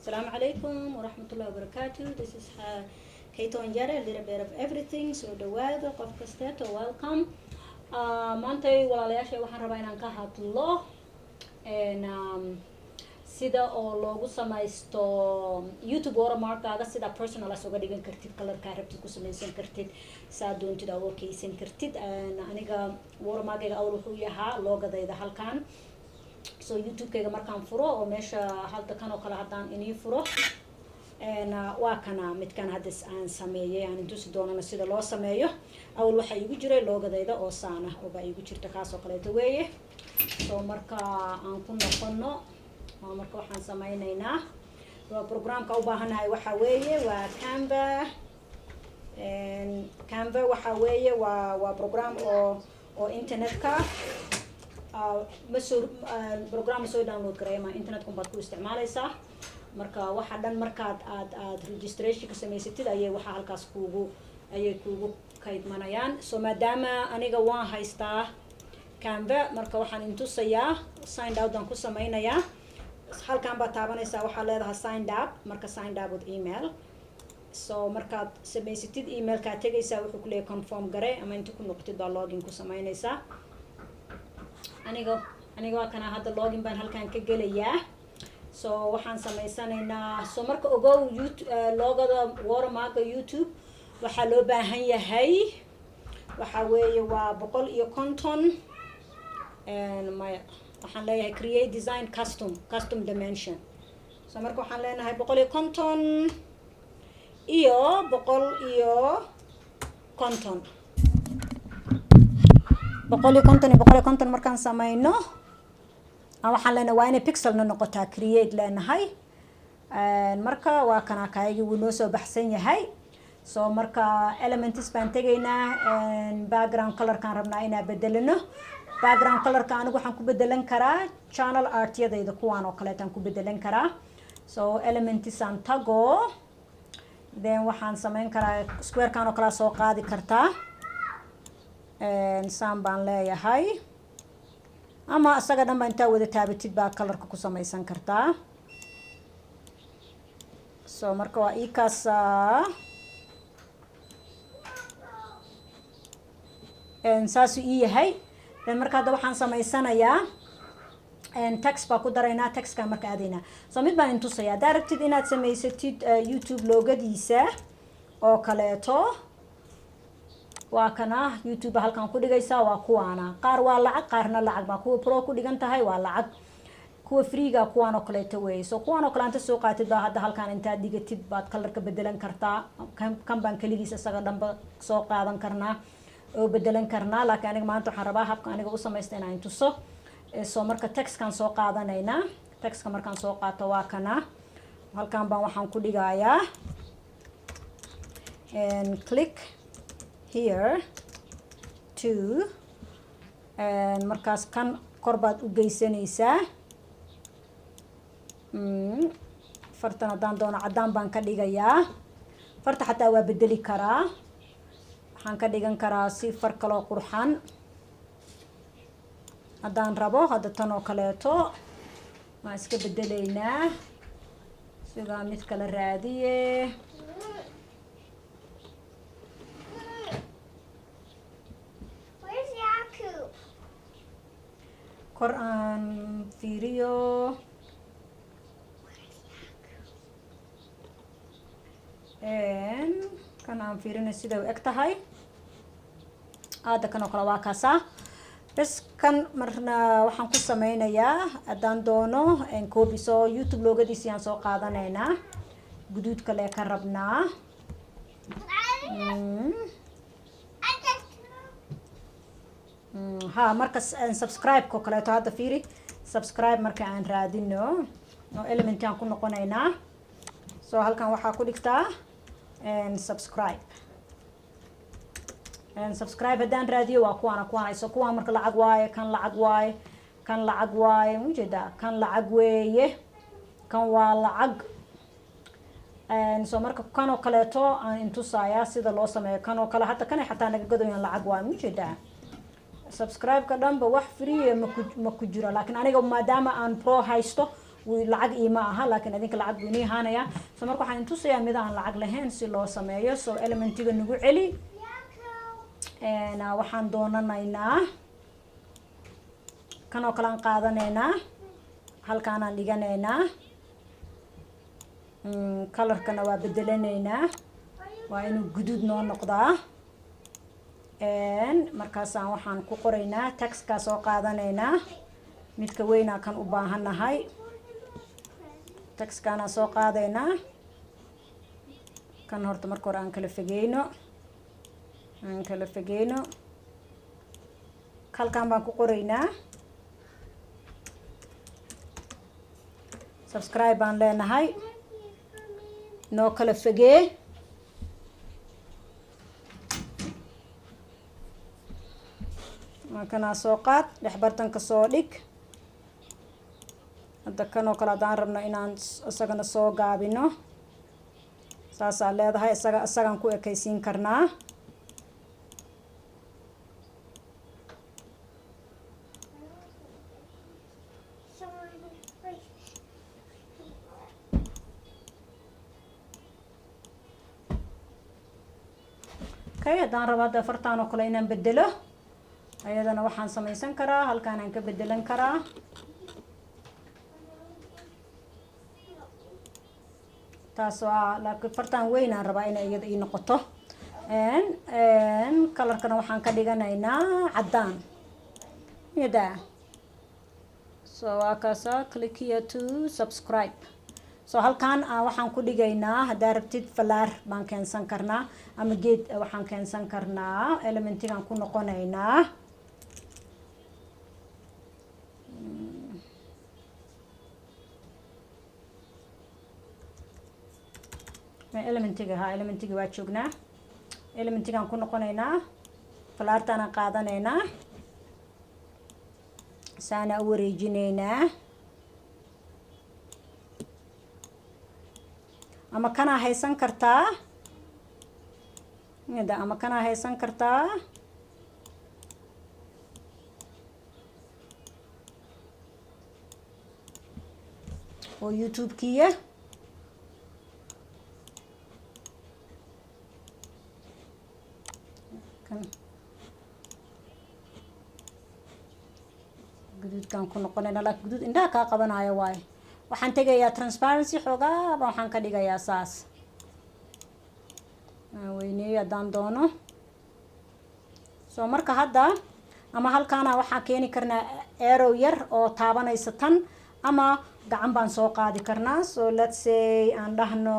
Assalamu alaikum wa rahmatullahi wa barakatuh. This is Kato Anjara, a little bit of everything. So dhawaada qof kasteeto welcome. Maanta walaalayaasha waxaan rabaa inaan ka hadlo sida oo loogu samaysto YouTube watermark-aaga sida personal as uga dhigan kartid, color-ka rabtid ku samaysan kartid, saa doontid aad u keysan kartid. Aniga watermark-ayga awal wuxuu yahaa loogadayda halkan. So YouTube-kayga markaan furo oo meesha halda kan oo kale haddaan inii furo waa kana midkan hadda aan sameeyay aan intusi doonana sida loo sameeyo. Awal waxaa igu jiray loogadayda oo saana oo baa igu jirta kaas oo kaleeto weeye. So marka aan ku noqono marka waxaan sameynaynaa programka u baahanahay waxa weeye waa Canva waxa weeye waa program oo internetka program soo download gareema internetka baad ku isticmaalaysaa marka waxa dhan markaad aad registration ka samaysatid ayay waxa halkaas kuugu kaydmanayaan. So maadaama aniga waan haystaa Canva marka waxaan intusayaa signed out aan ku sameynayaa. Halkan baad taabanaysaa waxaa leedahay signed up marka signed up with email. So markaad samaysatid emailkaa tegaysaa wuxuu ku leeyahay confirm gare ama inta ku noqotid baa login ku samaynaysaa. aniga waa kana hadda login baan halkan ka gelayaa. So waxaan samaysanaynaa so marka ogow logada watermark-ga YouTube waxaa loo baahan yahay waxa weeye waa 150 maya waxaan leeyahay create design custom dimension. So marka waxaan leenahay 150 iyo 150 150 markaan samayno waxaan leenahay waa inay pixelna noqotaa create leenahay marka waa kana kaayagi wuu noo soo baxsan yahay. So marka elements baan tegaynaa background color-kaan rabnaa inaan bedelino. Background color-ka anigu waxaan ku bedelan karaa channel art-yadayda kuwaan oo kaleetaan ku bedelan karaa. So elements aan tago then waxaan samayn karaa square-kaan oo kala soo qaadi kartaa saan baan leeyahay ama asaga dhan baa intaa wada taabatid baa color-ka ku samaysan kartaa. So marka waa ikaas saasu ii yahay. Then marka hadda waxaan samaysanayaa text baa ku daraynaa textka marka aadaynaa. So mid baan intusayaa haddaa rabtid inaad samaysatid YouTube loogadiisa oo kaleeto waa kana YouTube halkan ku dhigaysaa waa kuwaana qaar waa lacag qaarna lacag baa kuwa pro ku dhigan tahay waa lacag kuwa freega kuwaan oo kaleeto weeye. So kuwaan oo kale anta soo qaatid baa hadda halkan intaad dhigatid baad color-ka bedelan kartaa kan baan kaligiisa isaga dhanba soo qaadan karnaa oo bedelan karnaa laakiin aniga maanta waxaan rabaa habka aniga u samaysta inaan tuso. So marka textkan soo qaadanaynaa textka markaan soo qaato waa kana halkan baan waxaan ku dhigayaa click here to markaas kan kor baad u geysanaysaa fartan haddaan doono caddaan baan ka dhigayaa. Farta xataa waa bedeli karaa waxaan ka dhigan karaa si far kaloo qurxan haddaan rabo. Hadda tan oo kaleeto waan iska bedelaynaa sidaa mid kala raadiye kor aan fiiriyo kan aan fiirina sida u eg tahay hadda kan oo kale waa kaasaa bes kan marna waxaan ku sameynayaa haddaan doono copy. So YouTube loogadiisi aan soo qaadanaynaa guduud kale ka rabnaa marka subscribe-ko kaleeto hadda fiiri subscribe marka aan raadino oo element aan ku noqonaynaa. So halkan waxaa ku dhigtaa subscribe haddaan raadiyo waa kuwaana so kuwaan marka lacag waaye kan lacag waaye mujeedaa kan lacag weeye kan waa lacag. So marka kan oo kaleeto aan intusayaa sida loo sameeyo kan oo kale hadda kan xataa naga gadoyaan lacag waaye mujeedaa. Subscribe-ka dhanba wax free ma ku jiro laakiin aniga maadaama aan pro haysto lacag iima aha laakiin idinka lacag buu inii ahaanayaa. So marka waxaan tusayaa mid aan lacag lahayn si loo sameeyo. So elementiga nagu celi, waxaan doonanaynaa kan oo kale aan qaadanaynaa, halkaanaan dhiganaynaa, colorkana waa bedelanaynaa, waa inuu guduud noo noqdaa. Markaasaan waxaan ku qoraynaa textkaa soo qaadanaynaa, midka weynaa kan u baahannahay. Textkaana soo qaadaynaa, kan horta marka hore aan kala fogeyno, halkaan baan ku qoraynaa subscribe baan leenahay, noo kala fogee. Kanaa soo qaad, dhex bartanka soo dhig. Hadda kanoo kale haddaan rabno inaan isagana soo gaabino, saasaa leedahay, isagaan ku ekaysiin karnaa. haddaan rabo hadda fartaan oo kale inaan bedelo, ayadana waxaan samaysan karaa, halkaan aan ka bedelan karaa. taas waa laakiin fartaan weyn aan rabaa inay iyada ii noqoto. colorkana waxaan ka dhiganaynaa caddaan yada. So waa kaasa, click here to subscribe. So halkaan waxaan ku dhigaynaa, haddaa rabtid falaar baan keensan karnaa ama geed waxaan keensan karnaa, elementigaan ku noqonaynaa. elementiga waa joognaa. Elementigaan ku noqonaynaa, falaartaana qaadanaynaa, saana u wareejinaynaa. ama kanaa haysan kartaa, ama kanaa haysan kartaa. oo YouTube-kiya kan guduudkaan ku noqonayna, laakiin guduud indhaha kaa qabanayo waaye. waxaan tegayaa transparency xoogaa, waxaan ka dhigayaa saas, weyneeyo haddaan doono. So marka hadda ama halkaana waxaa keeni karnaa arrow yar oo taabanaysa tan, ama gacan baan soo qaadi karnaa. So let's say aan dhahno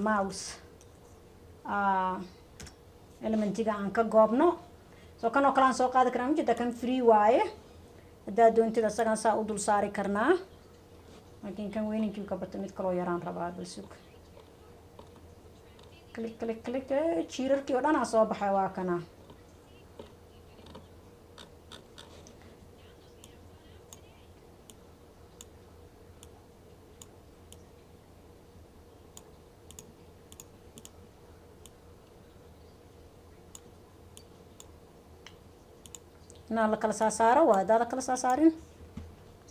mouse, elementiga aan ka goobno. So kan oo kale aan soo qaadi karnaa, mujeda kan free waaye. haddaa doontida isagaan saa u dul saari karnaa, laakiin kan weyninkii ka bata mid kaloo yaraan rabaa. balsug click jiirarkii oo dhanaa soo baxay, waa kana. inaan la kala saasaaro waa, haddaa la kala saasaarin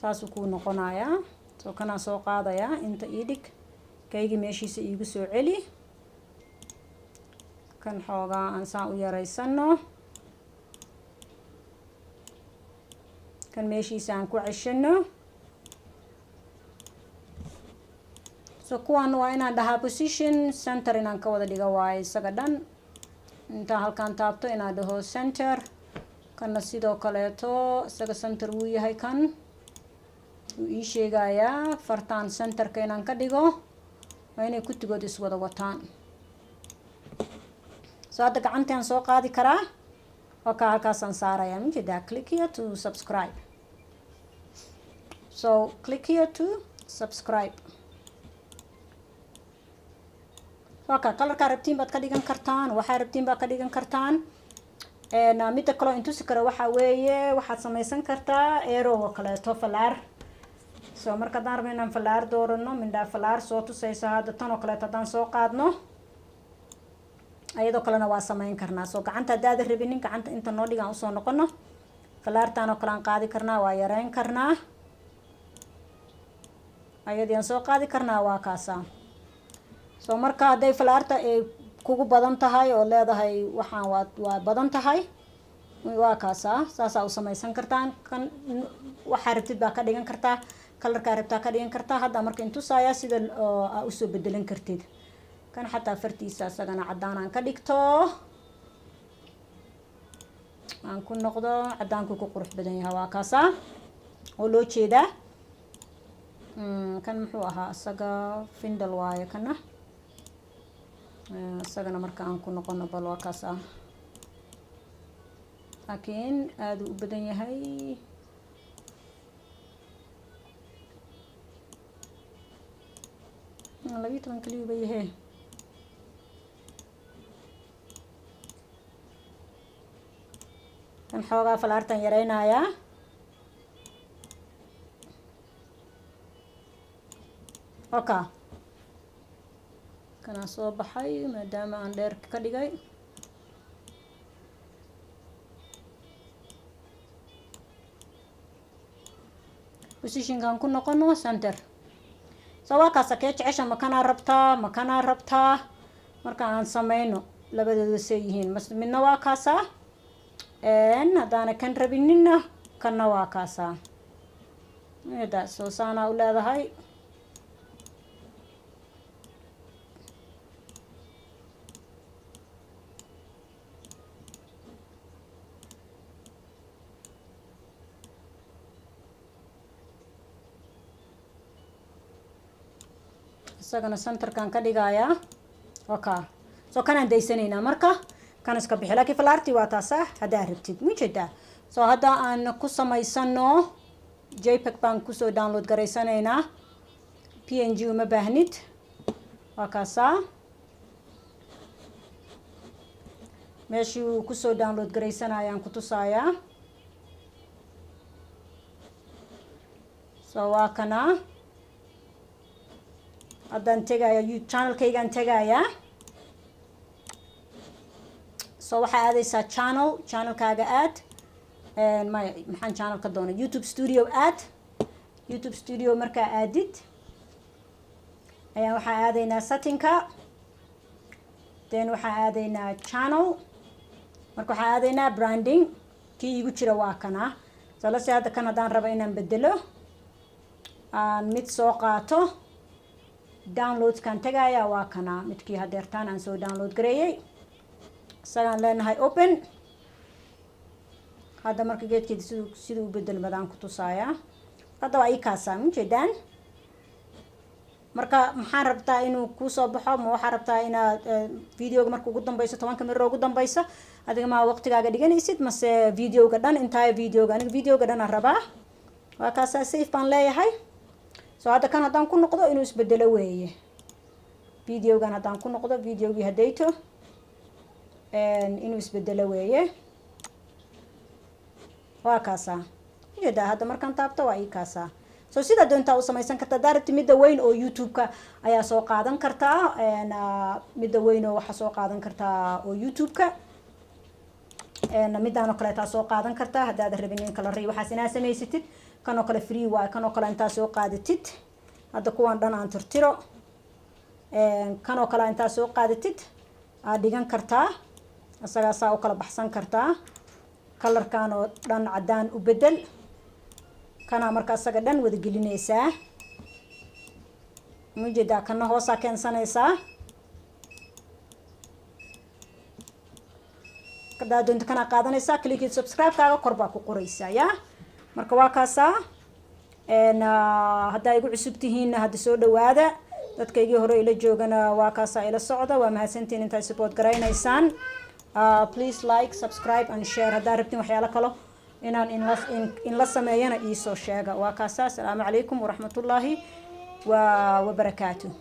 saasuu kuu noqonayaa. soo kanaan soo qaadayaa, inta ii dhig, kaygii meeshiisa iigu soo celi. kan xoogaa aan saan u yaraysano, kan meeshiisa aan ku ceshano. so kuwaan waa inaan dhahaa position center, inaan ka wada dhigo waaye isaga dhan. intaan halkaan taabto inaan dhaho center, kanna sidoo kaleeto isaga center wuu yahay. kan wuu ii sheegayaa fartaan centerka inaan ka dhigo, waa inay kutigood iswada wataan. so hadda gacantaan soo qaadi karaa, oo ka halkaasaan saarayaa, majeedaa. click here to subscribe. so click here to subscribe. waka colorkaa rabtiin baad ka dhigan kartaan, waxaa rabtiin baad ka dhigan kartaan. midda kaloo intusi kara waxaa weeye, waxaad samaysan kartaa arrow oo kaleeto, falaar. so marka haddaan rabno inaan falaar doorano, mindhaa falaar soo tusaysa. hadda tan oo kaleeto haddaan soo qaadno, ayadoo kalena waa samayn karnaa. so gacanta haddaada rabinin, gacanta inta noo dhigaan usoo noqono, falaartaan oo kale aan qaadi karnaa, waa yareyn karnaa. ayadaan soo qaadi karnaa waa kaasa. So marka haday falaarta ay kugu badan tahay oo leedahay waxaan waa badan tahay waa kaasa saasa u samaysan kartaan kan waxa rabtid baa ka dhigan kartaa kalarka rabtaa ka dhigan kartaa hadda marka intuu saaya sida u soo bedelan kartid kan xataa fartiisa asagana cadaan aan ka dhigto aan ku noqdo cadaanku ku qurux badan yahay waa kaasa oo loo jeedaa kan muxuu ahaa asaga findal waaye kana asagana marka aan ku noqono bal waa kaasa laakiin aad u badan yahay labi toban kaliya bay yahay kan xoogaa falaartan yareynayaa oka kana soo baxay maadaama aan dheer ka dhigay positionkan ku noqono center so waa kaasa kee jecesha makanaa rabtaa marka aan sameyno labadooda say yihiin midna waa kaasa haddaana kan rabinina kanna waa kaasa ida soo saanaa u leedahay isagana centerkan ka dhigayaa okay so kanaan daysanayna marka kan iska bixi laakiin falaarti waa taasa hadaa rabtid mujeda so hadda aan ku samaysano jpeg baan kusoo download garaysanaynaa png uma baahnid waa kaasa meeshii uu kusoo download garaysanayaan ku tusayaa so waa kana haddaan tegaya channelkaygaan tegayaa so waxaa aadaysaa channelkaaga aad maxaan channel ka doonay YouTube studio markaa aadid ayaan waxaa aadaynaa settingka then waxaa aadaynaa channel marka waxaa aadaynaa branding kii igu jira waa kana so lase hadda kan haddaan rabo inaan bedelo aan mid soo qaato downloadskan tagaya waa kana midkii hadeertaan aan soo download gareeyay isagaan leenahay open hadda marka geedkeeda siduu u bedelmadaan ku tusayaa hadda waa ii kaasaa mujeedaan marka maxaan rabtaa inuu kusoo baxo ma waxaa rabtaa inaad videoga marka ugu dambeyso 10 minute ugu dambeysa adiga ma waqtigaaga dhiganaysid mase videoga dhan entire videoga aniga videoga dhan aan rabaa waa kaasaa safe baan leeyahay so hadda kan haddaan ku noqdo inuu isbedelo weeye videogan haddaan ku noqdo videogii hadayto inuu isbedelo weeye waa kaasa ujeedaa hadda markaan taabto waa ii kaasa so sida doontaa u samaysan kartaa daarabti midda weyn oo youtube-ka ayaa soo qaadan kartaa midda weyn oo waxaa soo qaadan kartaa oo youtube-ka midaan oo kaleetaa soo qaadan kartaa haddaad rabin in kala ri waxaas inaa samaysatid kan oo kale free waay kan oo kale intaa soo qaadatid hadda kuwan dhan aan tirtiro kan oo kale intaa soo qaadatid aad dhigan kartaa isagaa saa u kala baxsan kartaa kalarkan oo dhan cadaan u bedel kana marka isaga dhan wada gelinaysaa mujeedaa kana hoosaa keensanaysaa kadaa doonta kana qaadanaysaa click subscribe kaaga kor baa ku qoraysaa yaa marka waa kaasaa haddaa igu cusub tihiinna hadda soo dhawaada dadkaygii hore ila joogana waa kaasaa ila socda waa mahadsantiin intaad support garaynaysaan please like subscribe and share haddaa rabtiin waxyaalo kalo inaan in la sameeyana iisoo sheega waa kaasaa asalaamu calaykum waraxmatullaahi wabarakaatuh